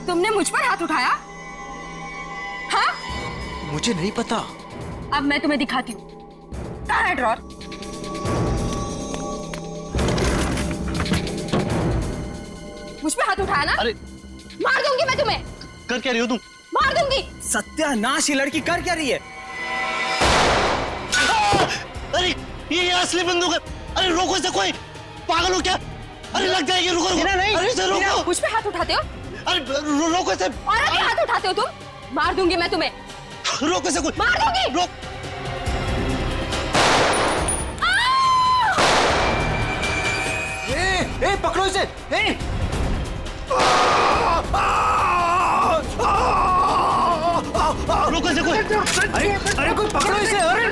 तुमने मुझ पर हाथ उठाया? हाँ? मुझे नहीं पता। अब मैं तुम्हें दिखाती हूँ। कहाँ है ड्रॉर? मुझ पे हाथ उठाया ना? अरे मार दूंगी मैं तुम्हें। कर क्या रही हो तुम? मार दूंगी। सत्यानाश, ये लड़की कर क्या रही है? अरे ये असली बंदूक है। अरे रोको इसे, कोई पागल हो क्या? अरे लग जाएगी, रुको रुको। नहीं, अरे इसे रोको। मुझ पे हाथ उठाते हो? अरे रोको इसे। और अब हाथ उठाते हो तुम? मार दूंगी मैं तुम्हें। रोको इसे, कोई मार दूंगी। रोक। ए, पकड़ो इसे। रोको इसे, कोई। अरे कोई पकड़ो इसे। अरे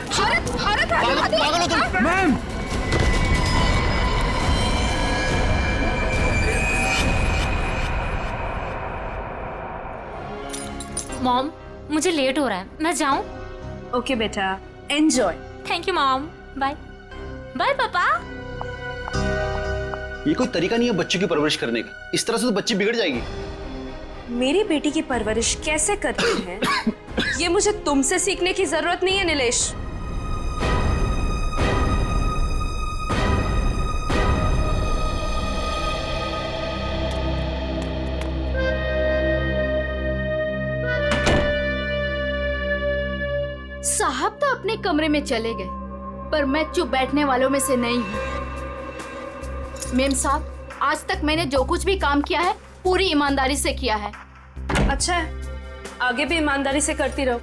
पागल हो तुम? मैम, मॉम, मुझे लेट हो रहा है, मैं जाऊं? ओके बेटा, enjoy. Thank you mom, bye. Bye पापा। ये कोई तरीका नहीं है बच्चों की परवरिश करने का। इस तरह से तो बच्ची बिगड़ जाएगी। मेरी बेटी की परवरिश कैसे करते हैं ये मुझे तुमसे सीखने की जरूरत नहीं है नीलेश। साहब तो अपने कमरे में चले गए, पर मैं चुप बैठने वालों में से नहीं हूँ। मेम साहब, आज तक मैंने जो कुछ भी काम किया है पूरी ईमानदारी से किया है। अच्छा है, आगे भी ईमानदारी से करती रहो।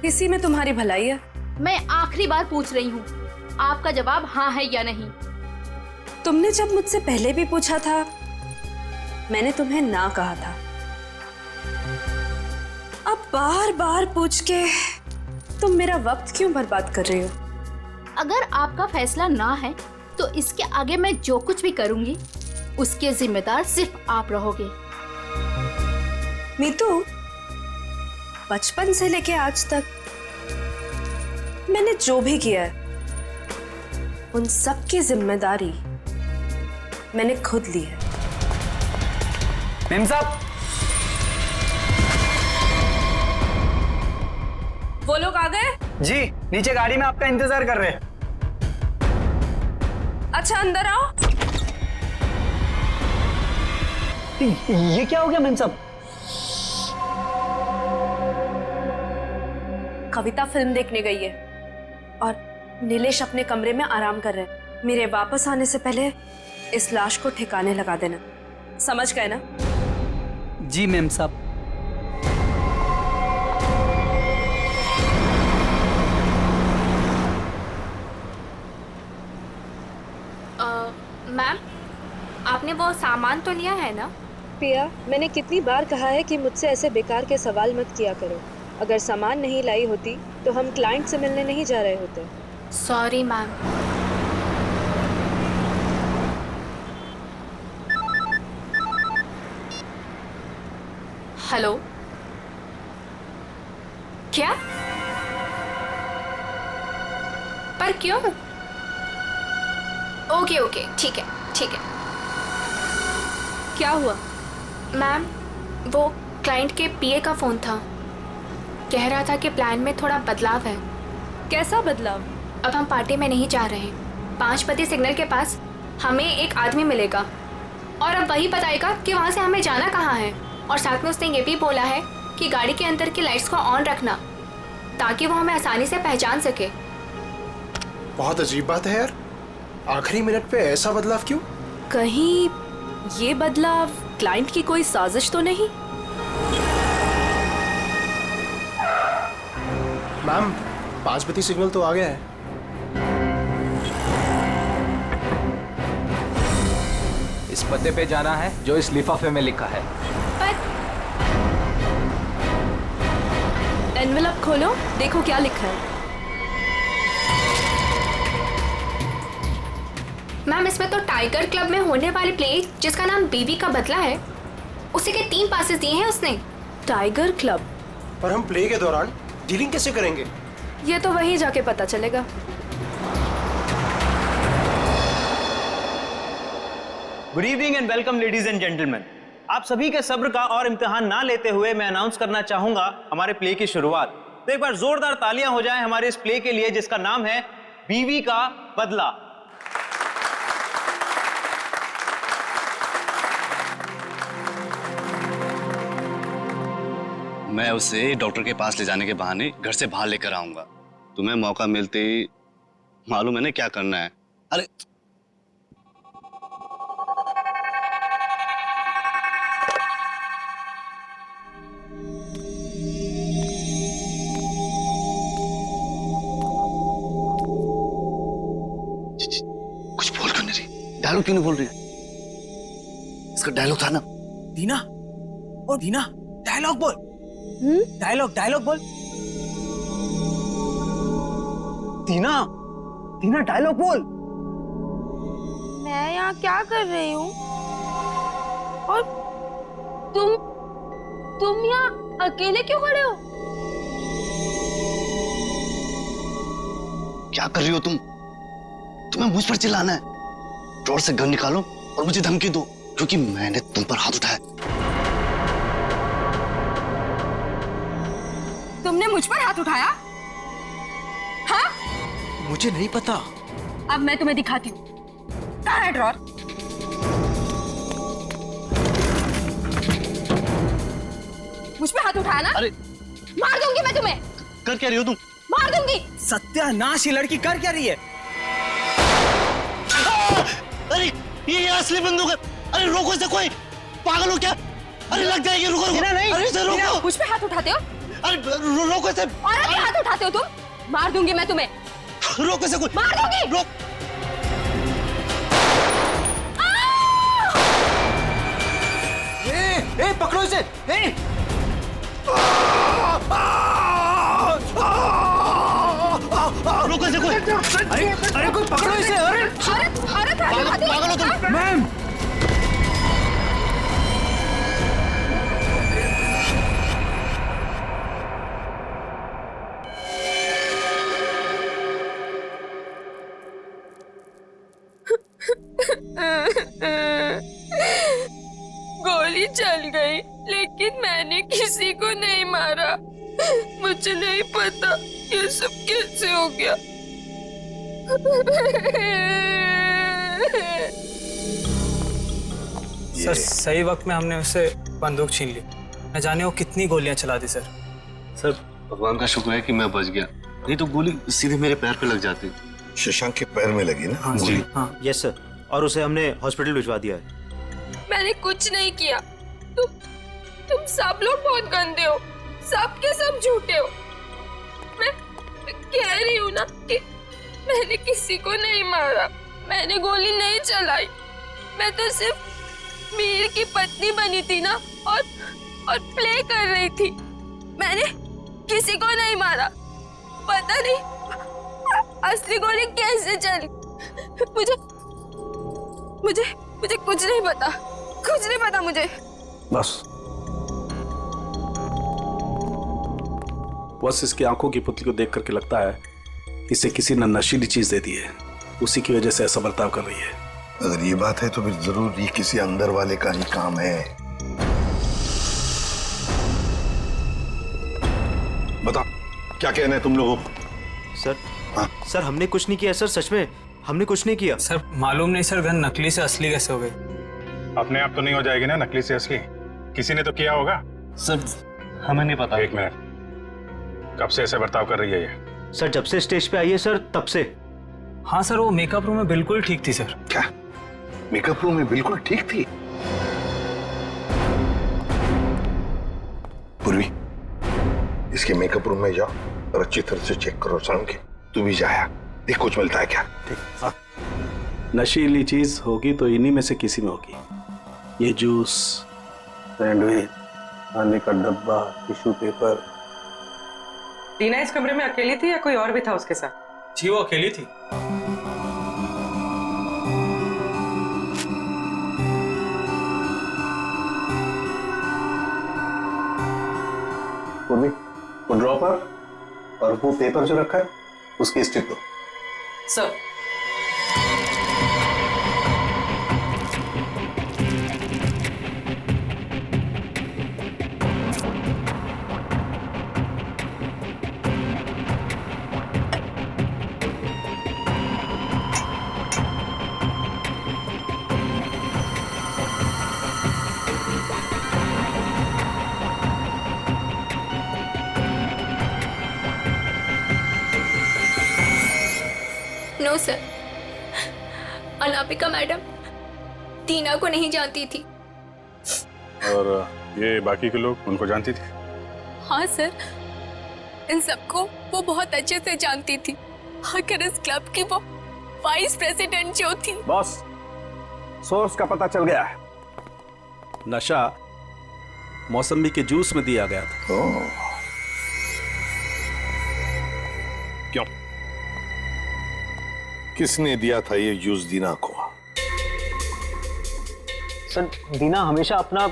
इसी में तुम्हारी भलाई है। मैं आखिरी बार पूछ रही हूँ, आपका जवाब हाँ है या नहीं? तुमने जब मुझसे पहले भी पूछा था, मैंने तुम्हें ना कहा था। अब बार बार पूछ के तुम मेरा वक्त क्यों बर्बाद कर रही हो? अगर आपका फैसला ना है तो इसके आगे मैं जो कुछ भी करूंगी उसके जिम्मेदार सिर्फ आप रहोगे। मीतू, बचपन से लेके आज तक मैंने जो भी किया है उन सब की जिम्मेदारी मैंने खुद ली है। मेम साहब, वो लोग आ गए? जी नीचे गाड़ी में आपका इंतजार कर रहे हैं। अच्छा अंदर आओ। ये क्या हो गया मेम साहब? कविता फिल्म देखने गई है और नीलेश अपने कमरे में आराम कर रहे हैं। मेरे वापस आने से पहले इस लाश को ठिकाने लगा देना, समझ गए ना? जी मेम साहब। मैम, आपने वो सामान तो लिया है ना? पिया, मैंने कितनी बार कहा है कि मुझसे ऐसे बेकार के सवाल मत किया करो। अगर सामान नहीं लाई होती तो हम क्लाइंट से मिलने नहीं जा रहे होते। Sorry ma'am. हेलो, क्या? पर क्यों? ओके ओके, ठीक है ठीक है। क्या हुआ? मैम, वो क्लाइंट के पीए का फ़ोन था। कह रहा था कि प्लान में थोड़ा बदलाव है। कैसा बदलाव? अब हम पार्टी में नहीं जा रहे हैं। 5 बजे सिग्नल के पास हमें एक आदमी मिलेगा और अब वही बताएगा कि वहाँ से हमें जाना कहाँ है। और साथ में उसने ये भी बोला है कि गाड़ी के अंदर की लाइट्स को ऑन रखना ताकि वो हमें आसानी से पहचान सके। बहुत अजीब बात है यार, आखिरी मिनट पे ऐसा बदलाव क्यों? कहीं ये बदलाव क्लाइंट की कोई साजिश तो नहीं? मैम, 5 बजे सिग्नल तो आ गया है। इस पते पे जाना है जो इस लिफाफे में लिखा है। पर एनवेलप खोलो, देखो क्या लिखा है। मैम, इसमें तो टाइगर क्लब में होने वाली प्ले जिसका नाम बेबी का बदला है, उसी के 3 पासेस दिए हैं उसने। Tiger club? पर हम प्ले के दौरान डीलिंग कैसे करेंगे? ये तो वहीं जाके पता चलेगा। Good evening and welcome, ladies and gentlemen. आप सभी के सब्र का और इम्तिहान ना लेते हुए मैं अनाउंस करना चाहूंगा हमारे प्ले की शुरुआत। तो एक बार जोरदार तालियां हो जाएं हमारे इस प्ले के लिए जिसका नाम है बीवी का बदला। मैं उसे डॉक्टर के पास ले जाने के बहाने घर से बाहर लेकर आऊंगा। तुम्हें मौका मिलते ही मालूम है ना क्या करना है। अरे कुछ बोल क्यों नहीं रही? डायलॉग क्यों नहीं बोल रही? इसका डायलॉग था ना। दीना, ओ दीना, डायलॉग बोल। डायलॉग बोल। दीना, दीना डायलॉग बोल। मैं यहाँ क्या कर रही हूँ? और तुम यहाँ अकेले क्यों खड़े हो? क्या कर रही हो तुम? तुम्हें मुझ पर चिल्लाना है? ड्रॉर से गन निकालो और मुझे धमकी दो, क्योंकि मैंने तुम पर हाथ उठाया। तुमने मुझ पर हाथ उठाया? हाँ? मुझे नहीं पता। अब मैं तुम्हें दिखाती हूँ। कहाँ है ड्रॉर? मुझ पे हाथ उठाया ना? अरे मार दूंगी मैं तुम्हें। कर क्या रही हो तुम? मार दूंगी। सत्यानाश, ये लड़की कर क्या रही है? अरे ये असली बंदूक है। अरे रोको इसे, कोई पागल हो क्या? अरे लग जाएगी, रुको रुको। नहीं, अरे इसे रोको। मुझ पे हाथ उठाते हो? अरे रोको इसे। और अभी हाथ उठाते हो तुम? मार दूंगी मैं तुम्हें। रोको इसे, कोई मार दूंगी। रोक। ए, पकड़ो इसे। ए! रोको इसे, कोई। अरे कोई पकड़ो इसे। अरे पागल हो तुम? मैम, गोली चल गई, लेकिन मैंने किसी को नहीं मारा। मुझे नहीं पता ये सब कैसे हो गया। सर सही वक्त में हमने उससे बंदूक छीन ली। न जाने वो कितनी गोलियां चला दी सर। सर भगवान का शुक्र है कि मैं बच गया, नहीं तो गोली सीधे मेरे पैर पे लग जाती। शशांक के पैर में लगी ना? हाँ जी हाँ। यस सर, और उसे हमने हॉस्पिटल भिजवा दिया है। मैंने कुछ नहीं किया। तुम सब लोग बहुत गंदे हो, सब के सब झूठे हो। मैं कह रही हूँ ना कि मैंने किसी को नहीं मारा, मैंने गोली नहीं चलाई। मैं तो सिर्फ मीर की पत्नी बनी थी ना, और प्ले कर रही थी। मैंने किसी को नहीं मारा। पता नहीं असली गोली कैसे चली। मुझे कुछ नहीं पता मुझे। बस इसकी आंखों की पुतली को देख करके लगता है इसे किसी ने नशीली चीज दे दी है, उसी की वजह से ऐसा बर्ताव कर रही है। अगर ये बात है तो फिर जरूर ये किसी अंदर वाले का ही काम है। बता, क्या कहना है तुम लोगों को? सर, हाँ? सर हमने कुछ नहीं किया सर, सच में हमने कुछ नहीं किया। सर मालूम नहीं सर, गन नकली से असली कैसे हो गई? अपने आप तो नहीं हो जाएगी ना नकली से असली, किसी ने तो किया होगा। सर हमें नहीं पता। एक मिनट, कब से ऐसे बर्ताव कर रही है ये? सर जब से स्टेज पे आई है सर, तब से। हाँ सर, वो मेकअप रूम में बिल्कुल ठीक थी सर। क्या मेकअप रूम में बिल्कुल ठीक थी? पूर्वी, इसके मेकअप रूम में जाओ और अच्छी तरह से चेक करो। शाम के तू भी जाया, देख कुछ मिलता है क्या। ठीक। नशीली चीज होगी तो इन्हीं में से किसी में होगी। ये जूस, सैंडविच, खाने का डब्बा, टिश्यू पेपर। दीना इस कमरे में अकेली थी या कोई और भी था उसके साथ? जी वो अकेली थी। पूर्वी, वो ड्रॉपर और वो पेपर जो रखा है उसकी स्ट्रिप दो। Sir no sir, Anamika madam Tina को नहीं जानती थी। और ये बाकी के लोग उनको जानती थी? हाँ सर, इन सबको वो बहुत अच्छे से जानती थी। आखिर इस क्लब की वो वाइस प्रेसिडेंट जो थी। बॉस, सोर्स का पता चल गया है। नशा मौसमी के जूस में दिया गया था। क्यों? किसने दिया था ये जूस दीना को? सर, दीना हमेशा अपना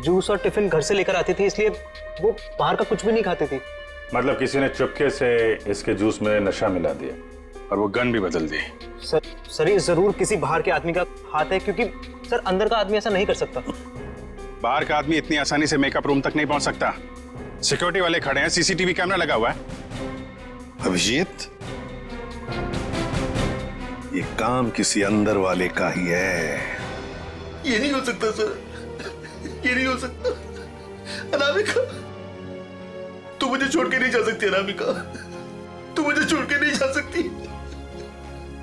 जूस और टिफिन घर से लेकर आती थी, इसलिए वो बाहर का कुछ भी नहीं खाती थी। मतलब किसी ने चुपके से इसके जूस में नशा मिला दिया और वो गन भी बदल दी। सर ये जरूर किसी बाहर के आदमी का हाथ है, क्योंकि सर अंदर का आदमी ऐसा नहीं कर सकता। बाहर का आदमी इतनी आसानी से मेकअप रूम तक नहीं पहुंच सकता। सिक्योरिटी वाले खड़े हैं, सीसीटीवी कैमरा लगा हुआ है। अभिजीत, ये काम किसी अंदर वाले का ही है। ये नहीं हो सकता सर, ये नहीं हो सकता। अनामिका, तू मुझे छोड़ के नहीं जा सकती। अनामिका, तू मुझे छोड़ के नहीं जा सकती।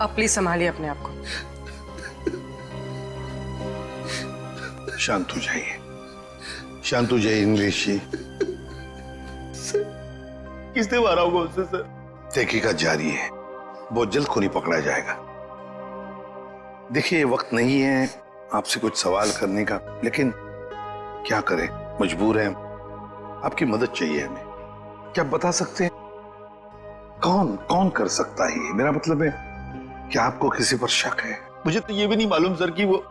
अब प्लीज संभालिए अपने आप को। शांत हो जाइए, शांत हो जाइए इंग्लिश जी। किसने मारा होगा उससे सर? तहकीकात जारी है, बहुत जल्द खूनी पकड़ा जाएगा। देखिए, वक्त नहीं है आपसे कुछ सवाल करने का, लेकिन क्या करें, मजबूर हैं। आपकी मदद चाहिए हमें। क्या बता सकते हैं कौन कौन कर सकता है? मेरा मतलब है, क्या आपको किसी पर शक है? मुझे तो ये भी नहीं मालूम सर कि वो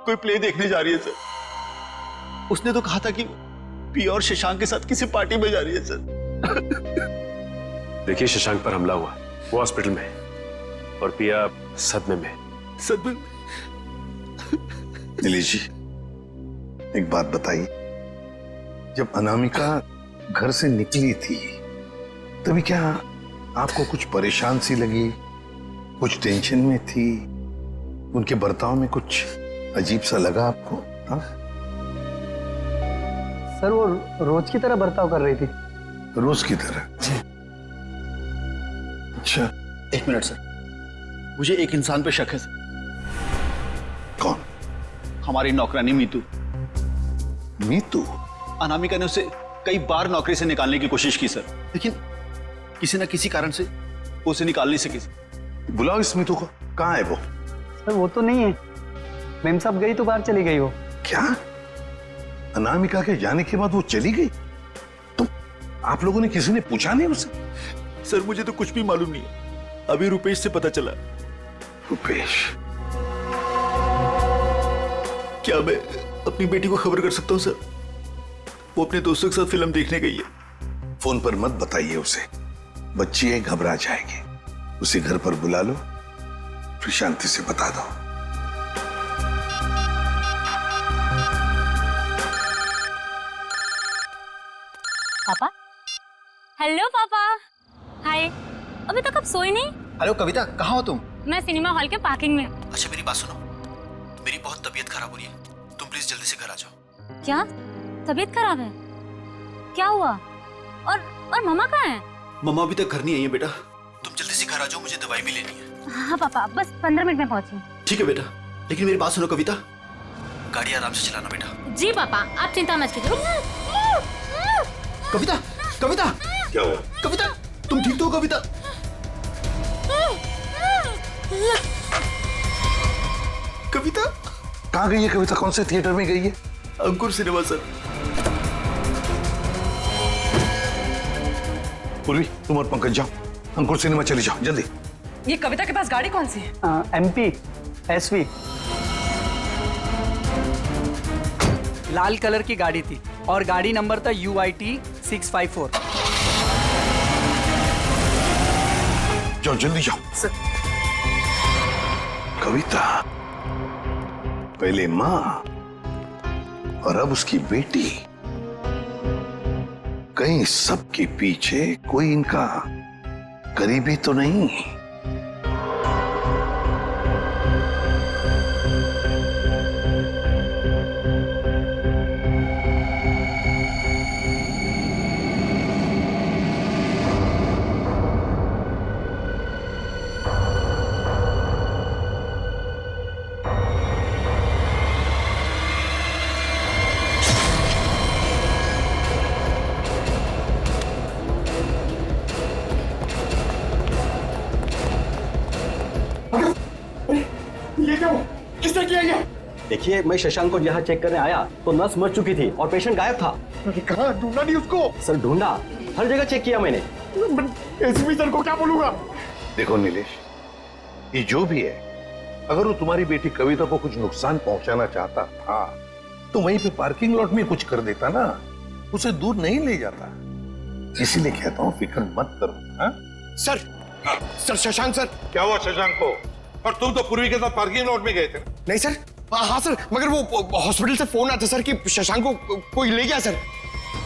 कोई प्ले देखने जा रही है सर। उसने तो कहा था कि पिया और शशांक के साथ किसी पार्टी में जा रही है सर। देखिए, शशांक पर हमला हुआ, वो हॉस्पिटल में है और पिया सदमे में। सदमे? नीलेश जी, एक बात बताइए, जब अनामिका घर से निकली थी तभी क्या आपको कुछ परेशान सी लगी, कुछ टेंशन में थी? उनके बर्ताव में कुछ अजीब सा लगा आपको? हाँ सर, वो रोज की तरह बर्ताव कर रही थी। रोज की तरह? अच्छा, एक मिनट सर, मुझे एक इंसान पे शक है सर। कौन? हमारी नौकरानी मीतू। मीतू? अनामिका ने उसे कई बार नौकरी से निकालने की कोशिश की सर, लेकिन किसी न किसी कारण से वो उसे निकाल नहीं सकी। बुलाओ इस मीतू को। कहाँ है वो? सर वो तो नहीं है, मेम साहब गई तो बाहर चली गई वो। क्या? अनामिका के जाने के बाद वो चली गई? तो आप लोगों ने किसी ने पूछा नहीं उसे? सर मुझे तो कुछ भी मालूम नहीं है, अभी रुपेश से पता चला। रुपेश? क्या मैं अपनी बेटी को खबर कर सकता हूँ सर? वो अपने दोस्तों के साथ फिल्म देखने गई है। फोन पर मत बताइए उसे, बच्ची है, घबरा जाएगी। उसे घर पर बुला लो, फिर शांति से बता दो। पापा? हेलो पापा। हाय, अभी तक आप सोए नहीं? हेलो कविता, कहाँ हो तुम? मैं सिनेमा हॉल के पार्किंग में। अच्छा मेरी बात सुनो, मेरी बहुत तबीयत खराब हो रही है, तुम प्लीज जल्दी से घर आ जाओ। क्या तबीयत खराब है? क्या हुआ? और मम्मा कहाँ है? मम्मा अभी तक घर नहीं आई है बेटा, तुम जल्दी से घर आ जाओ, मुझे दवाई भी लेनी है। हाँ पापा, बस 15 मिनट में पहुंची। ठीक है बेटा, लेकिन मेरी बात सुनो कविता, गाड़ी आराम से चलाना बेटा। जी पापा, आप चिंता मत कीजिए। कविता, कविता, क्या हुआ? कविता, तुम ठीक तो हो कविता? कविता कहाँ गई है कविता? कौन से थिएटर में गई है? अंकुर सिनेमा सर। पूर्वी, तुम और पंकज जाओ, अंकुर सिनेमा चली जाओ जल्दी। ये कविता के पास गाड़ी कौन सी है? MP SV। लाल कलर की गाड़ी थी और गाड़ी नंबर था UIT 654। जाओ जल्दी जाओ। कविता, पहले माँ और अब उसकी बेटी, कहीं सबके पीछे कोई इनका करीबी तो नहीं? देखिए, मैं शशांक को यहाँ चेक करने आया तो नर्स मर चुकी थी और पेशेंट गायब था। कहाँ ढूंढा नहीं उसको? सर ढूंढा, हर जगह चेक किया मैंने। एसपी सर को क्या बोलूंगा? देखो नीलेश, ये जो भी है, अगर वो तुम्हारी बेटी कविता को कुछ नुकसान पहुंचाना चाहता था तो वहीं पे पार्किंग लॉट में कुछ कर देता ना, उसे दूर नहीं ले जाता। इसीलिए कहता हूँ फिक्र मत करो। हाँ? Sir Shashank sir. क्या हुआ शशांक को? और तुम तो पूर्वी के साथ पार्किंग लॉट में गए थे। नहीं सर, हाँ सर, मगर वो हॉस्पिटल से फोन आता सर कि शशांक को कोई ले गया सर।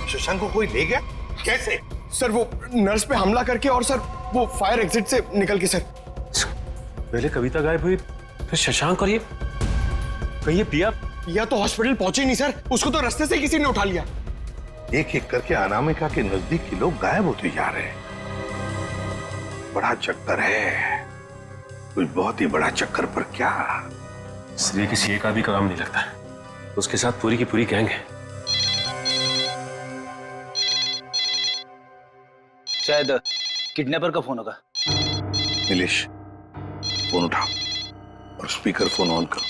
शशांक को कोई ले गया? कैसे? सर वो नर्स पे हमला करके और सर वो फायर एग्जिट से निकल के सर। पहले कविता गायब हुई, फिर शशांक, और ये कहिए पिया तो हॉस्पिटल पहुंचे नहीं सर, उसको तो रास्ते से किसी ने उठा लिया। एक एक करके अनामिका के नजदीक के लोग गायब होते जा रहे हैं। बड़ा चक्कर है, कुछ बहुत ही बड़ा चक्कर। पर क्या? इसलिए किसी एक आदमी का काम नहीं लगता, उसके साथ पूरी की पूरी गैंग है। शायद किडनैपर का फोन होगा। नीलेश, फोन उठाओ और स्पीकर फोन ऑन करो।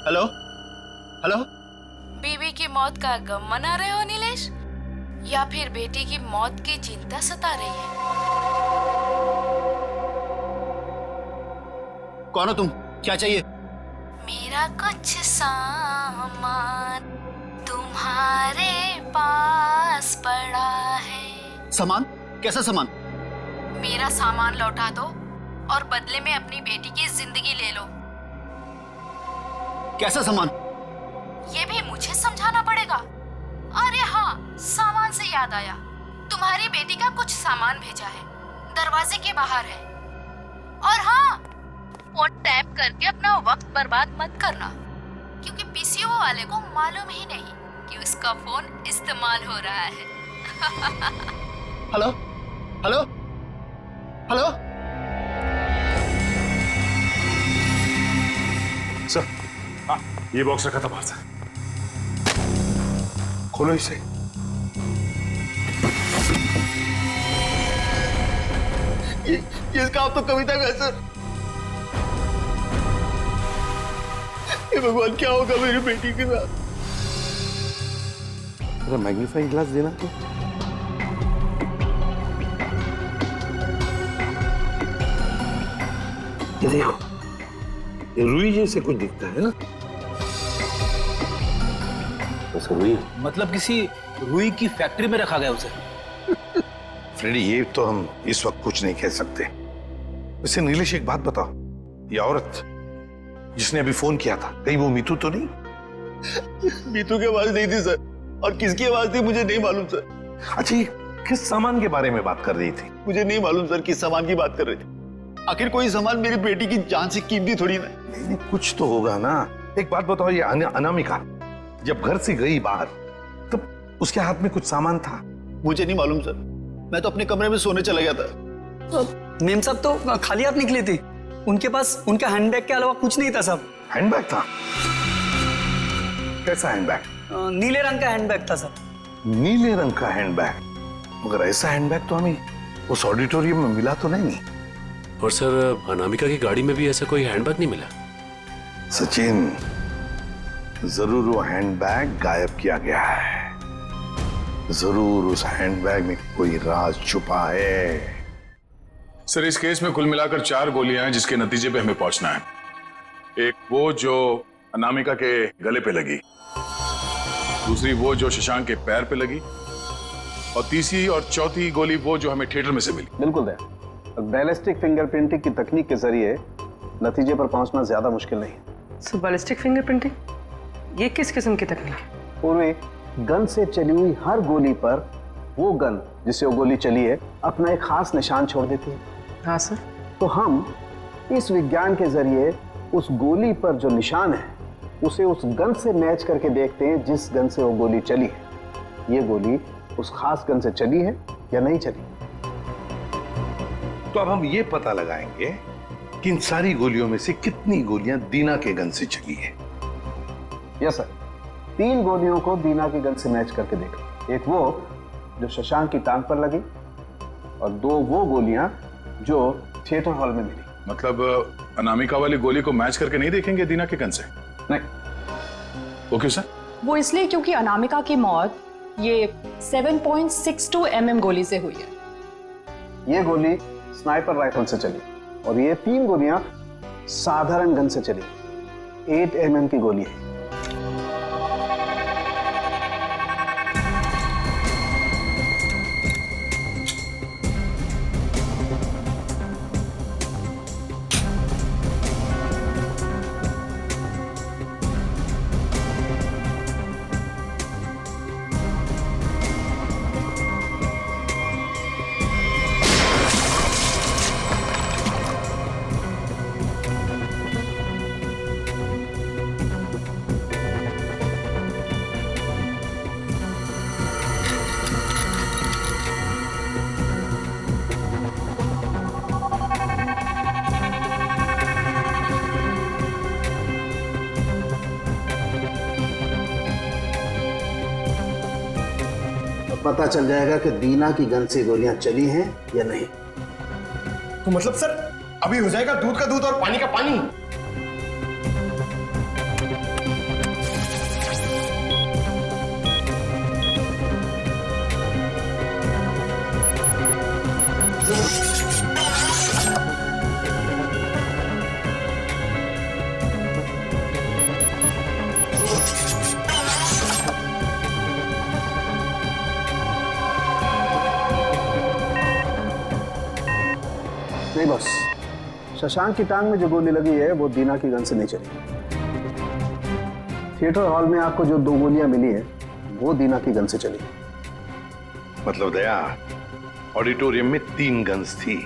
Hello hello. बीवी की मौत का गम मना रहे हो नीलेश, या फिर बेटी की मौत की चिंता सता रही है? कौन हो तुम? क्या चाहिए? मेरा कुछ सामान तुम्हारे पास पड़ा है। सामान? कैसा सामान? मेरा सामान लौटा दो और बदले में अपनी बेटी की जिंदगी ले लो। कैसा सामान? ये भी मुझे समझाना पड़ेगा? अरे हाँ, सामान से याद आया, तुम्हारी बेटी का कुछ सामान भेजा है, दरवाजे के बाहर है। और हाँ, फोन टैप करके अपना वक्त बर्बाद मत करना, क्योंकि पीसीओ वाले को मालूम ही नहीं कि उसका फोन इस्तेमाल हो रहा है। Hello hello hello. सर, हाँ, ये बॉक्स रखा था बाहर से। खोलो इसे। ये काम तो कविता का है सर। हे भगवान, क्या होगा मेरी बेटी के साथ? थोड़ा मैग्नीफाइंग ग्लास देना तो। ये देखो, ये रुई जैसे कुछ दिखता है ना? रुई मतलब किसी रुई की फैक्ट्री में रखा गया उसे? फ्रेडी, ये तो हम इस वक्त कुछ नहीं कह सकते। वैसे नीलेश, एक बात बताओ, ये औरत जिसने अभी फोन किया था, कहीं वो मीतू तो नहीं? मीतू की आवाज नहीं थी सर, और किसकी आवाज थी मुझे नहीं मालूम सर। अच्छा, ये किस सामान के बारे में बात कर रही थी? मुझे नहीं मालूम सर किस सामान की बात कर रही थी। आखिर कोई सामान मेरी बेटी की जान से कीमती थोड़ी ना। नहीं, कुछ तो होगा ना। एक बात बताओ, ये अनामिका जब घर से गई बाहर, तब उसके हाथ में कुछ सामान था? मुझे नहीं मालूम सर, मैं तो अपने कमरे में सोने चला गया था। मेम साहब तो खाली हाथ निकली थी, उनके पास उनका हैंडबैग के अलावा कुछ नहीं था साहब। हैंडबैग था? कैसा हैंडबैग? नीले रंग का हैंडबैग था सर। नीले रंग का हैंडबैग? मगर ऐसा हैंडबैग तो हमें उस ऑडिटोरियम में मिला तो नहीं। और सर, अनामिका की गाड़ी में भी ऐसा कोई हैंडबैग नहीं मिला। सचिन, जरूर वो हैंडबैग गायब किया गया है। जरूर उस हैंडबैग में कोई राज छुपा है। सर, इस केस में कुल मिलाकर 4 गोलियां हैं जिसके नतीजे पे हमें पहुंचना है। एक वो जो अनामिका के गले पे लगी, दूसरी वो जो शशांक के पैर पे लगी, और तीसरी और चौथी गोली वो जो हमें थिएटर में से मिली। बिल्कुल दया, बैलिस्टिक फिंगरप्रिंटिंग की तकनीक के जरिए नतीजे पर पहुंचना ज्यादा मुश्किल नहीं है। सो बैलिस्टिक फिंगरप्रिंटिंग, ये किस किस्म की तकनीक है? पूर्वी गन से चली हुई हर गोली पर वो गन जिससे वो गोली चली है अपना एक खास निशान छोड़ देती है। हाँ सर। तो हम इस विज्ञान के जरिए उस गोली पर जो निशान है उसे उस गन से मैच करके देखते हैं जिस गन से वो गोली चली है। ये गोली उस खास गन से चली है या नहीं चली। तो अब हम ये पता लगाएंगे कि इन सारी गोलियों में से कितनी गोलियां दीना के गन से चली है। यस सर, 3 गोलियों को दीना के गन से मैच करके देखो। एक वो जो शशांक की टांग पर लगी और 2 वो गोलियां जो थिएटर हॉल में मिली। मतलब अनामिका वाली गोली को मैच करके नहीं देखेंगे दीना के गन से? नहीं। वो क्यों सर? वो इसलिए क्योंकि अनामिका की मौत ये 7.62 mm गोली से हुई है। ये गोली स्नाइपर राइफल से चली और ये 3 गोलियां साधारण गन से चली। 8 mm की गोली है। पता चल जाएगा कि दीना की गन से गोलियां चली हैं या नहीं। तो मतलब सर अभी हो जाएगा दूध का दूध और पानी का पानी। नहीं बॉस, शशांक की टांग में जो गोली लगी है वो दीना की गन से नहीं चली। थिएटर हॉल में आपको जो 2 गोलियां मिली है वो दीना की गन से चली। मतलब दया, ऑडिटोरियम में 3 गन्स थी,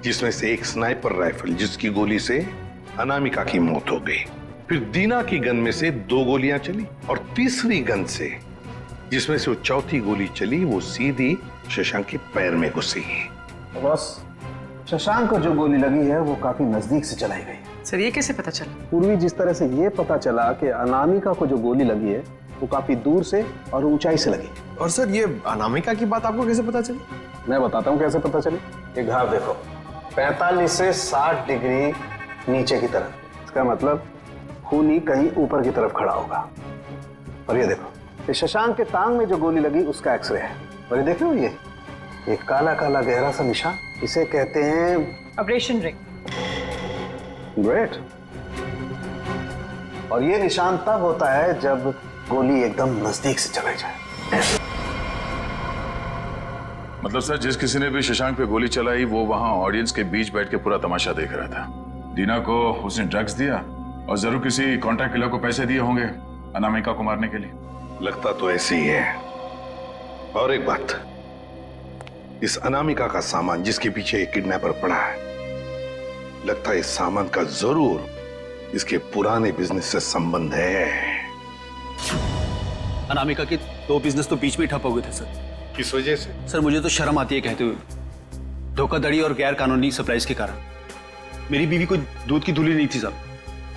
जिसमें से एक स्नाइपर राइफल जिसकी गोली से अनामिका की मौत हो गई। फिर दीना की गन में से 2 गोलियां चली और तीसरी गन से जिसमें से वो चौथी गोली चली वो सीधी शशांक के पैर में घुसी। बॉस, शशांक को जो गोली लगी है वो काफी नजदीक से चलाई गई। सर ये कैसे पता चला? पूर्वी जिस तरह से ये पता चला कि अनामिका को जो गोली लगी है वो काफी दूर से और ऊंचाई से लगी। और सर ये अनामिका की बात आपको कैसे पता चली? मैं बताता हूँ कैसे पता चली। ये घाव देखो, 45 से 60 डिग्री नीचे की तरफ। इसका मतलब खूनी कहीं ऊपर की तरफ खड़ा होगा। और ये देखो, ये शशांक के टांग में जो गोली लगी उसका एक्सरे है। और ये देख रहे हो, ये काला काला गहरा सा निशान, इसे कहते हैं ऑपरेशन रिंग। ग्रेट। और ये निशान तब होता है जब गोली एकदम नजदीक से चलाई जाए। मतलब सर, जिस किसी ने भी शशांक पे गोली चलाई वो वहां ऑडियंस के बीच बैठ के पूरा तमाशा देख रहा था। दीना को उसने ड्रग्स दिया और जरूर किसी कॉन्ट्रैक्ट किलर को पैसे दिए होंगे अनामिका को मारने के लिए। लगता तो ऐसे ही है। और एक बात, इस अनामिका का सामान जिसके पीछे एक किडनैपर पड़ा है, लगता है इस सामान का जरूर इसके पुराने बिजनेस से संबंध है। अनामिका के 2 बिजनेस तो बीच में ठप हो गए थे सर। किस वजह से? सर मुझे तो शर्म आती है कहते हुए। धोखाधड़ी और गैर कानूनी सप्लाईज के कारण। मेरी बीवी कोई दूध की धूली नहीं थी साहब।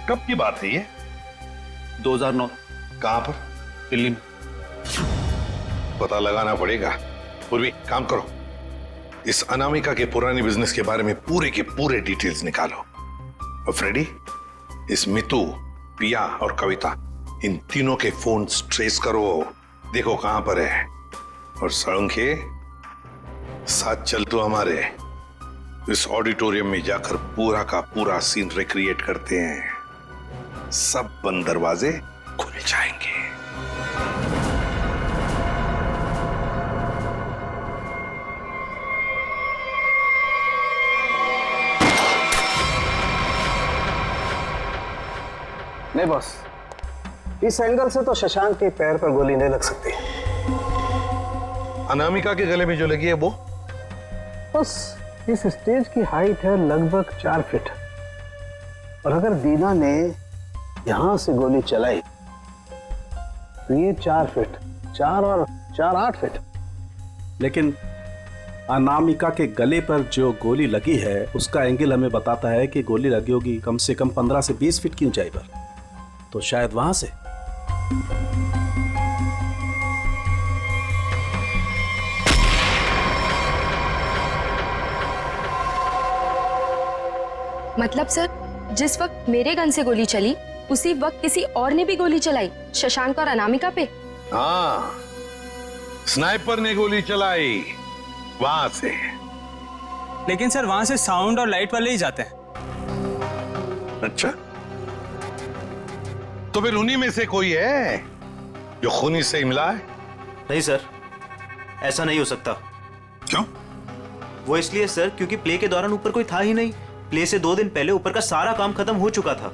कब की बात है ये? 2009। कहां पर? दिल्ली में। पता लगाना पड़ेगा। पूर्वी काम करो, इस अनामिका के पुराने बिजनेस के बारे में पूरे के पूरे डिटेल्स निकालो। और फ्रेडी, इस मितू, पिया और कविता, इन तीनों के फोन ट्रेस करो, देखो कहां पर है। और सड़ंखे साथ चल तो हमारे इस ऑडिटोरियम में जाकर पूरा का पूरा सीन रिक्रिएट करते हैं। सब बंद दरवाजे खुल जाएंगे। नहीं बॉस, इस एंगल से तो शशांक के पैर पर गोली नहीं लग सकती। अनामिका के गले में जो लगी है वो? बस इस स्टेज की हाइट है लगभग 4 फीट। और अगर दीना ने यहां से गोली चलाई तो ये 4 फीट, 4 और 4 8 फीट। लेकिन अनामिका के गले पर जो गोली लगी है उसका एंगल हमें बताता है कि गोली लगी होगी कम से कम 15 से 20 फीट की ऊंचाई पर। तो शायद वहां से। मतलब सर जिस वक्त मेरे गन से गोली चली उसी वक्त किसी और ने भी गोली चलाई, शशांक और अनामिका पे। हाँ, स्नाइपर ने गोली चलाई वहां से। लेकिन सर वहां से साउंड और लाइट वाले ही जाते हैं। अच्छा, तो फिर उन्हीं में से कोई है जो खूनी से मिला है? नहीं सर, ऐसा नहीं हो सकता। क्यों? वो इसलिए सर क्योंकि प्ले के दौरान ऊपर कोई था ही नहीं। प्ले से 2 दिन पहले ऊपर का सारा काम खत्म हो चुका था।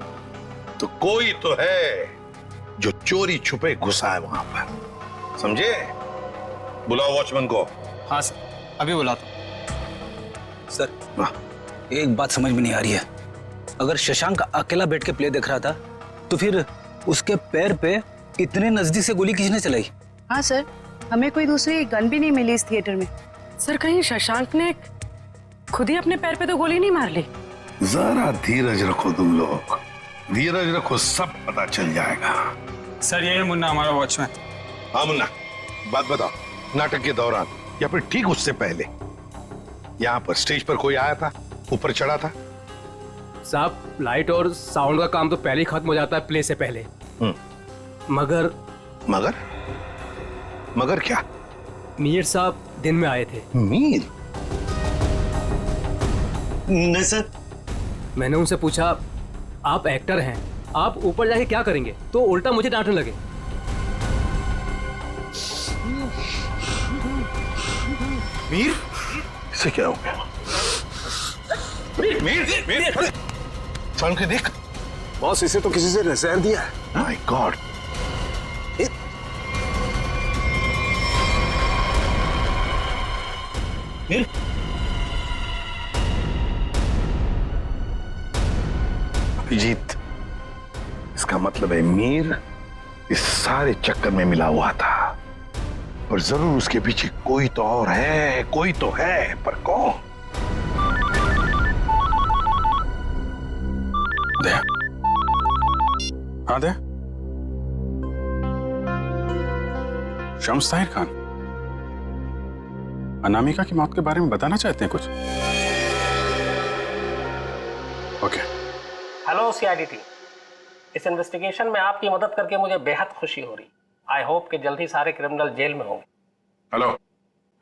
तो कोई तो है जो चोरी छुपे घुसा है वहां पर, समझे? बुलाओ वॉचमैन को। हाँ सर, अभी बुलाता हूं। सर एक बात समझ में नहीं आ रही है, अगर शशांक अकेला बैठ के प्ले देख रहा था तो फिर उसके पैर पे इतने नजदीक से गोली किसने चलाई? हाँ सर, हमें कोई दूसरी गन भी नहीं मिली इस थिएटर में। सर कहीं शशांक ने खुद ही अपने पैर पे तो गोली नहीं मार ली? जरा धीरज रखो तुम लोग, धीरज रखो, सब पता चल जाएगा। सर ये है मुन्ना, हमारा वॉचमैन। हाँ मुन्ना, बात बताओ, नाटक के दौरान या फिर ठीक उससे पहले यहाँ पर स्टेज पर कोई आया था, ऊपर चढ़ा था? साहब लाइट और साउंड का काम तो पहले ही खत्म हो जाता है प्ले से पहले। मगर मगर मगर क्या? मीर साहब दिन में आए थे। मीर? नहीं सर। मैंने उनसे पूछा, आप एक्टर हैं, आप ऊपर जाके क्या करेंगे? तो उल्टा मुझे डांटने लगे। मीर? इसे क्या हो गया? मीर, मीर, साउंड के देख। बॉस, इसे तो किसी से नजर दिया है। My God. मीर? अभिजीत, इसका मतलब है मीर इस सारे चक्कर में मिला हुआ था, और जरूर उसके पीछे कोई तो और है, कोई तो है, पर कौन? दे। हाँ दे। शम्स ताहिर खान, अनामिका की मौत के बारे में बताना चाहते हैं कुछ? ओके। हेलो सीआईडी टीम, इस इन्वेस्टिगेशन में आपकी मदद करके मुझे बेहद खुशी हो रही। आई होप कि जल्द ही सारे क्रिमिनल जेल में होंगे। हेलो।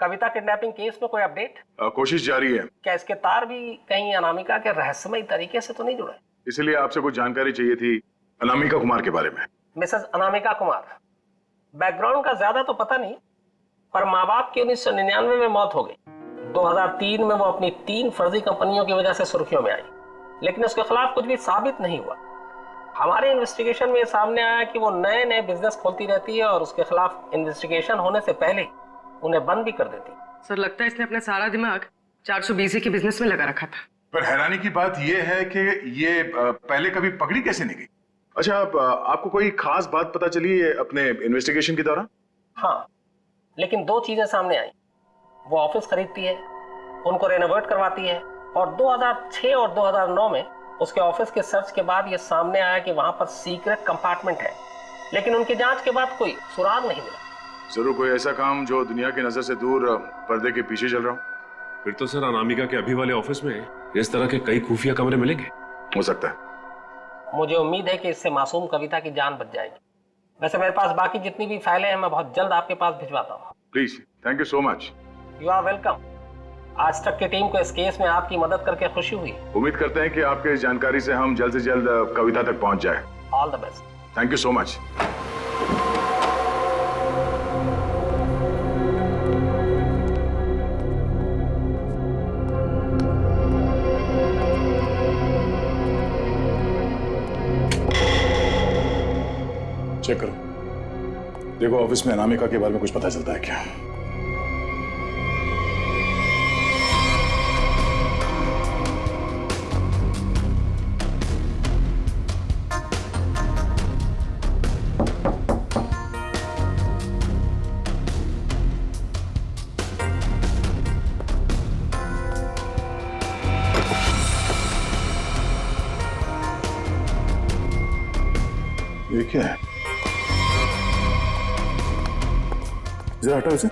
कविता किडनैपिंग केस में कोई अपडेट? कोशिश जारी है। क्या इसके तार भी कहीं अनामिका के रहस्यमय तरीके से तो नहीं जुड़े? इसलिए आपसे कुछ जानकारी चाहिए थी अनामिका कुमार के बारे में। मिसेस अनामिका कुमार, बैकग्राउंड का ज्यादा तो पता नहीं, पर माँ बाप की 1999 में मौत हो गई। 2003 में वो अपनी 3 फर्जी कंपनियों की वजह से सुर्खियों में आई, लेकिन उसके खिलाफ कुछ भी साबित नहीं हुआ। हमारे इन्वेस्टिगेशन में ये सामने आया कि वो नए नए बिजनेस खोलती रहती है और उसके खिलाफ इन्वेस्टिगेशन होने से पहले उन्हें बंद भी कर देती। सर लगता है इसने अपना सारा दिमाग 420 के बिजनेस में लगा रखा था। पर हैरानी की बात यह है कि ये पहले कभी पकड़ी कैसे नहीं गई? अच्छा, आपको कोई खास बात पता चली है अपने इन्वेस्टिगेशन के दौरान? हाँ, लेकिन 2 चीजें सामने आई। वो ऑफिस खरीदती है, उनको रेनोवेट करवाती है, और 2006 और 2009 में उसके ऑफिस के सर्च के बाद ये सामने आया कि वहां पर सीक्रेट कंपार्टमेंट है, लेकिन उनकी जांच के बाद कोई सुराग नहीं मिला। जरूर कोई ऐसा काम जो दुनिया की नजर से दूर पर्दे के पीछे चल रहा हो। फिर तो सर अनामिका के अभी वाले ऑफिस में इस तरह के कई खुफिया कमरे मिलेंगे। हो सकता है। मुझे उम्मीद है कि इससे मासूम कविता की जान बच जाएगी। वैसे मेरे पास बाकी जितनी भी फाइलें हैं मैं बहुत जल्द आपके पास भिजवाता हूँ। Please, thank you so much. You are welcome. आज तक की टीम को इस केस में आपकी मदद करके खुशी हुई। उम्मीद करते हैं कि आपके इस जानकारी से हम जल्द से जल्द कविता तक पहुंच जाए। All the best. Thank you so much. Check करो, देखो ऑफिस में अनामिका के बारे में कुछ पता चलता है क्या? ये क्या है? जरा हटाओ इसे।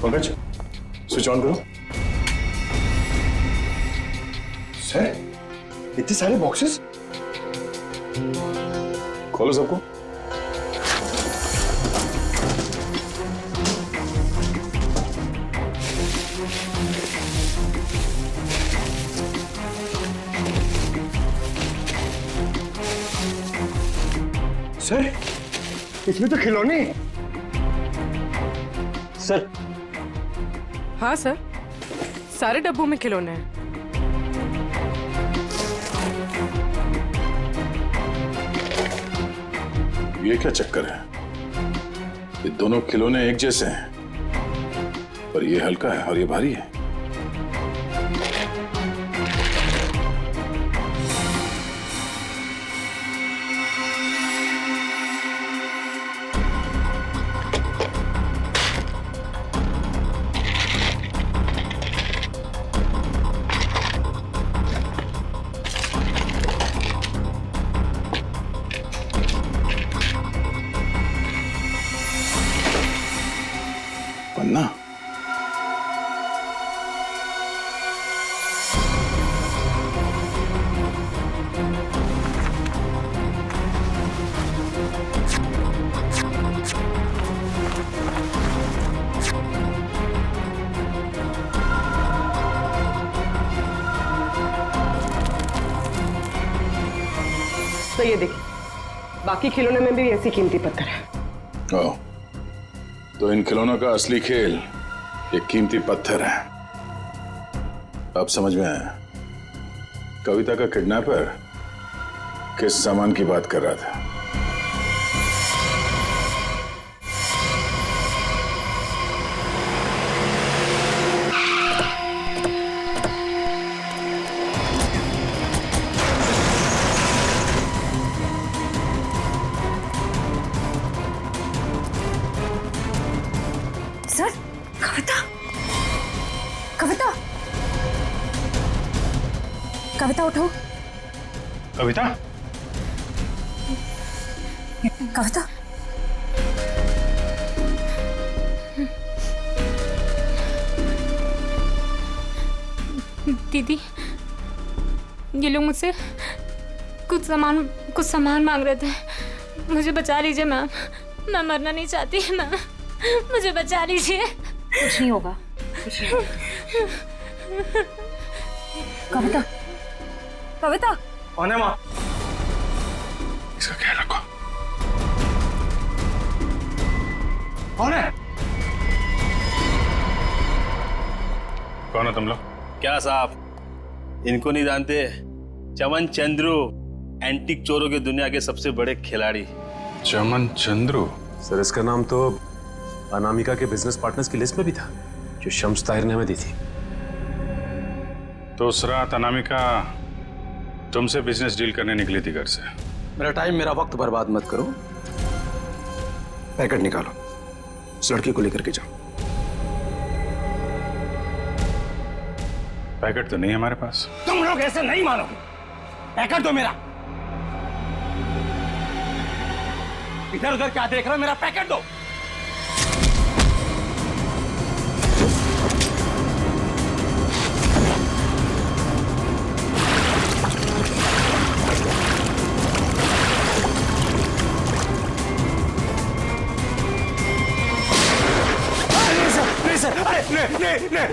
पंकज स्विच ऑन करो। सर इतने सारे बॉक्सेस, खोलो सबको। सर इसमें तो खिलौने। सर। हाँ सर, सारे डब्बों में खिलौने हैं। ये क्या चक्कर है? ये दोनों खिलौने एक जैसे हैं, पर ये हल्का है और ये भारी है। पन्ना। तो ये देखिए, बाकी खिलौने में भी ऐसी कीमती पत्थर है। ओह, तो इन खिलौनों का असली खेल ये कीमती पत्थर है। अब समझ में आया। कविता का किडनैपर किस सामान की बात कर रहा था। सर, कविता, कविता, कविता उठो। कविता, कविता, दीदी, ये लोग मुझसे कुछ सामान मांग रहे थे। मुझे बचा लीजिए मैम, मैं मरना नहीं चाहती मैम, मुझे बचा लीजिए। कुछ नहीं होगा, कुछ नहीं होगा। कविता, कविता, कौन है माँ? इसका ख्याल रखो। कौन है? कौन है तुम लोग? क्या साहब, इनको नहीं जानते? चमन चंद्रू, एंटीक चोरों की दुनिया के सबसे बड़े खिलाड़ी। चमन चंद्रू? सर इसका नाम तो अनामिका के बिजनेस पार्टनर्स की लिस्ट में भी था, जो शम्स ताहिर ने हमें दी थी। तो उस रात अनामिका तुमसे बिजनेस डील करने निकली थी घर से। मेरा टाइम, मेरा वक्त बर्बाद मत करो। पैकेट निकालो, उस लड़की को लेकर के जाओ। पैकेट तो नहीं है हमारे पास। तुम लोग ऐसे नहीं मानोगे। पैकेट दो मेरा। इधर उधर क्या देख रहे हो? मेरा पैकेट दो।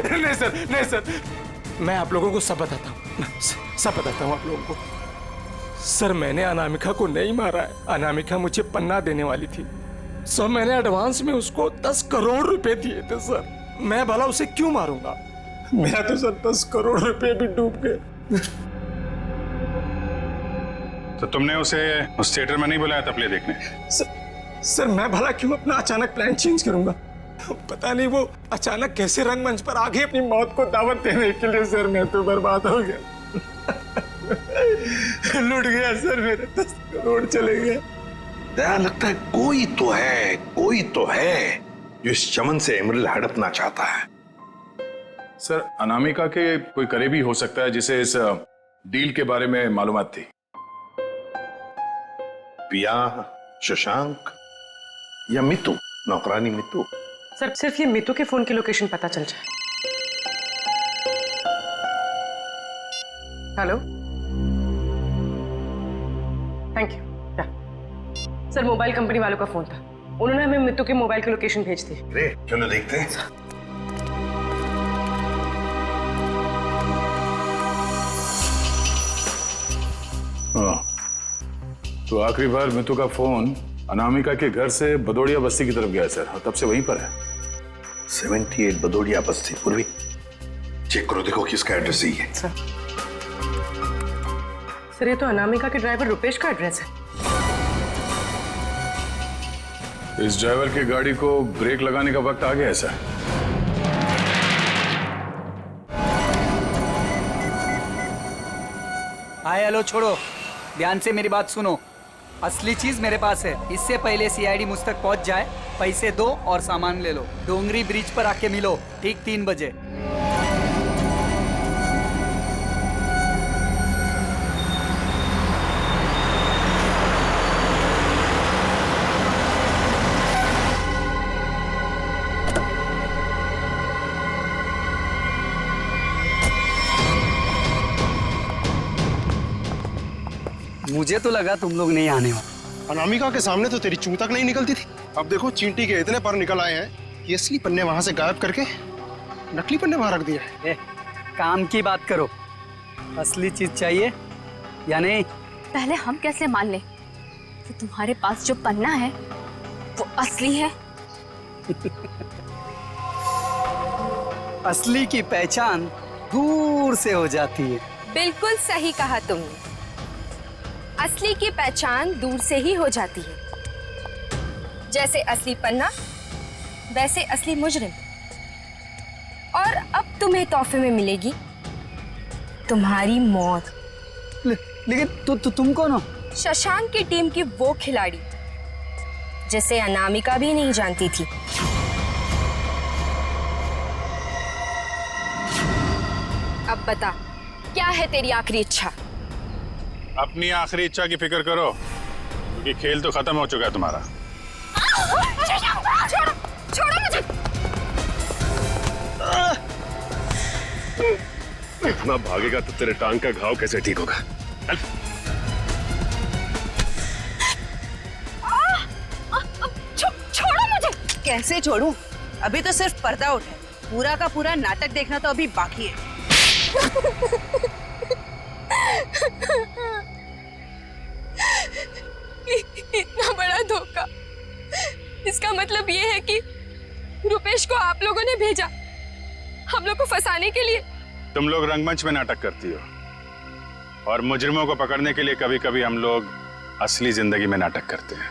नहीं सर, नहीं सर, मैं आप लोगों को सब बताता हूँ, सब बताता हूँ आप लोगों को। सर मैंने अनामिका को नहीं मारा है। अनामिका मुझे पन्ना देने वाली थी, सो मैंने एडवांस में उसको 10 करोड़ रुपए दिए थे सर। मैं भला उसे क्यों मारूंगा? मेरा तो सर 10 करोड़ रुपए भी डूब गए। तो तुमने उसे उस थिएटर में नहीं बुलाया था प्ले देखने? सर मैं भला क्यों अपना अचानक प्लान चेंज करूंगा? पता नहीं वो अचानक कैसे रंगमंच पर आ गई अपनी मौत को दावत देने के लिए। सर मैं तो बर्बाद हो गया, लूट गया सर, मेरे 10 करोड़ चले गए। दया, लगता है कोई तो है जो इस चमन से एमरल्ड हड़पना चाहता है। सर अनामिका के कोई करीबी हो सकता है जिसे इस डील के बारे में मालूमात थी। पिया, शशांक या मितू, नौकरानी मितू। सर सिर्फ ये मीतू के फोन की लोकेशन पता चल जाए। Hello, thank you. Sir mobile company वालों का फोन था, उन्होंने हमें मीतू के मोबाइल की लोकेशन भेज दी। अरे चलो देखते हैं। हाँ, तो आखिरी बार मितू का फोन अनामिका के घर से बदौड़िया बस्ती की तरफ गया सर, और तब से वहीं पर है। 78 बदौड़िया बस्ती। पूर्वी चेक करो, देखो किसका एड्रेस यही है। सर ये तो अनामिका के ड्राइवर रुपेश का एड्रेस है। इस ड्राइवर की गाड़ी को ब्रेक लगाने का वक्त आ गया है सर। हाय हेलो छोड़ो, ध्यान से मेरी बात सुनो। असली चीज मेरे पास है। इससे पहले सीआईडी मुझ तक पहुंच जाए, पैसे दो और सामान ले लो। डोंगरी ब्रिज पर आके मिलो ठीक 3 बजे। मुझे तो लगा तुम लोग नहीं आने वाले। अनामिका के सामने तो तेरी चूं तक नहीं निकलती थी, अब देखो चींटी के इतने पर निकल आए हैं कि असली पन्ने वहां से गायब करके नकली पन्ने वहां रख दिए। काम की बात करो, असली चीज चाहिए या नहीं? पहले हम कैसे मान लें कि तुम्हारे पास जो पन्ना है वो असली है? असली की पहचान दूर से हो जाती है। बिल्कुल सही कहा तुमने, असली की पहचान दूर से ही हो जाती है। जैसे असली पन्ना वैसे असली मुजरिम। और अब तुम्हें तोहफे में मिलेगी तुम्हारी मौत। लेकिन तुम कौन हो? शशांक की टीम की वो खिलाड़ी जिसे अनामिका भी नहीं जानती थी। अब बता, क्या है तेरी आखिरी इच्छा? अपनी आखिरी इच्छा की फिक्र करो, क्योंकि खेल तो खत्म हो चुका है तुम्हारा। छोड़ो मुझे। इतना भागेगा तो तेरे टांग का घाव कैसे ठीक होगा? छोड़ो मुझे। कैसे छोड़ूं? अभी तो सिर्फ पर्दा उठा है, पूरा का पूरा नाटक देखना तो अभी बाकी है। इतना बड़ा धोखा, इसका मतलब ये है कि रुपेश को आप लोगों ने भेजा हम लोग को फंसाने के लिए। तुम लोग रंगमंच में नाटक करती हो, और मुजरिमों को पकड़ने के लिए कभी कभी हम लोग असली जिंदगी में नाटक करते हैं।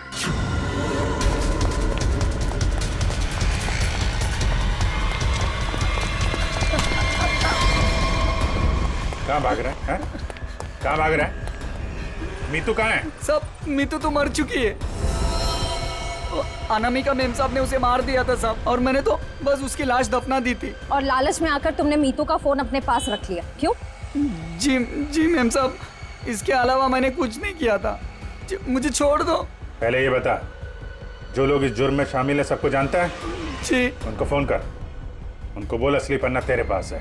कहाँ भाग रहा है? कहाँ भाग रहा है? मीतू कहाँ है? सब मीतू तो मर चुकी है। अनामिका मेम साहब ने उसे मार दिया था साहब, और मैंने तो बस उसकी लाश दफना दी थी। और लालच में आकर तुमने मीतू का फोन अपने पास रख लिया, क्यों? जी मेम साहब, इसके अलावा मैंने कुछ नहीं किया था। मुझे छोड़ दो। पहले ये बता, जो लोग इस जुर्म में शामिल है सबको जानता है? जी। उनको फोन कर, उनको बोल असली पन्ना तेरे पास है,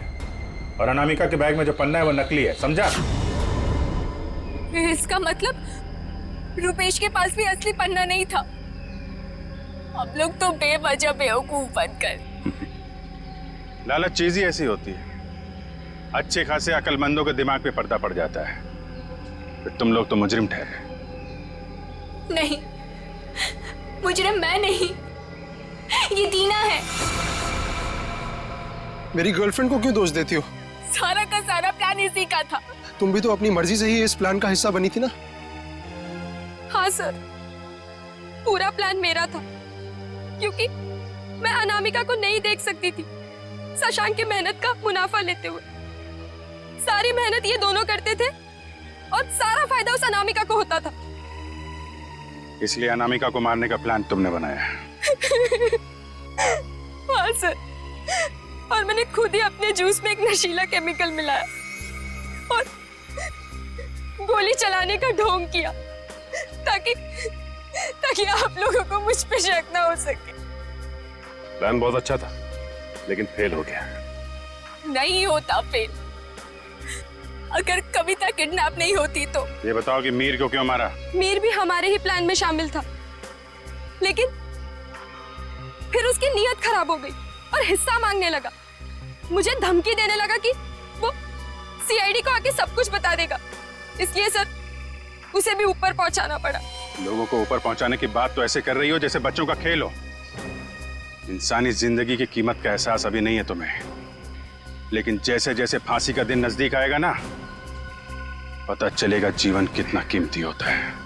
और अनामिका के बैग में जो पन्ना है वो नकली है, समझा? इसका मतलब रुपेश के पास भी असली पन्ना नहीं था। हम लोग तो बेवजह बेवकूफ बनकर। लालच चीज ही ऐसी होती है, अच्छे खासे अकलमंदों के दिमाग पे पर्दा पड़ जाता है, फिर तुम लोग तो मुजरिम ठहरे। नहीं, मुजरिम मैं नहीं, ये दीना है। मेरी गर्लफ्रेंड को क्यों दोष देती हो? सारा का सारा प्लान इसी का था। तुम भी तो अपनी मर्जी से ही इस प्लान का हिस्सा बनी थी ना? हाँ सर, पूरा प्लान मेरा था, क्योंकि मैं अनामिका को नहीं देख सकती थी शशांक की मेहनत का मुनाफा लेते हुए। सारी मेहनत ये दोनों करते थे और सारा फायदा उस अनामिका को होता था। इसलिए अनामिका को मारने का प्लान तुमने बनाया। हाँ सर, और मैंने खुद ही अपने जूस में एक नशीला केमिकल मिलाया और गोली चलाने का ढोंग किया, ताकि आप लोगों को मुझ पे शक ना हो सके। प्लान बहुत अच्छा था, लेकिन फेल हो गया। नहीं होता फेल। अगर कविता किडनैप नहीं होती तो। ये बताओ कि मीर को क्यों मारा? मीर भी हमारे ही प्लान में शामिल था, लेकिन फिर उसकी नीयत खराब हो गई और हिस्सा मांगने लगा। मुझे धमकी देने लगा कि वो सीआईडी को आके सब कुछ बता देगा। इसलिए सर उसे भी ऊपर पहुंचाना पड़ा। लोगों को ऊपर पहुंचाने की बात तो ऐसे कर रही हो जैसे बच्चों का खेल हो। इंसानी जिंदगी की कीमत का एहसास अभी नहीं है तुम्हें, लेकिन जैसे जैसे फांसी का दिन नजदीक आएगा ना, पता चलेगा जीवन कितना कीमती होता है।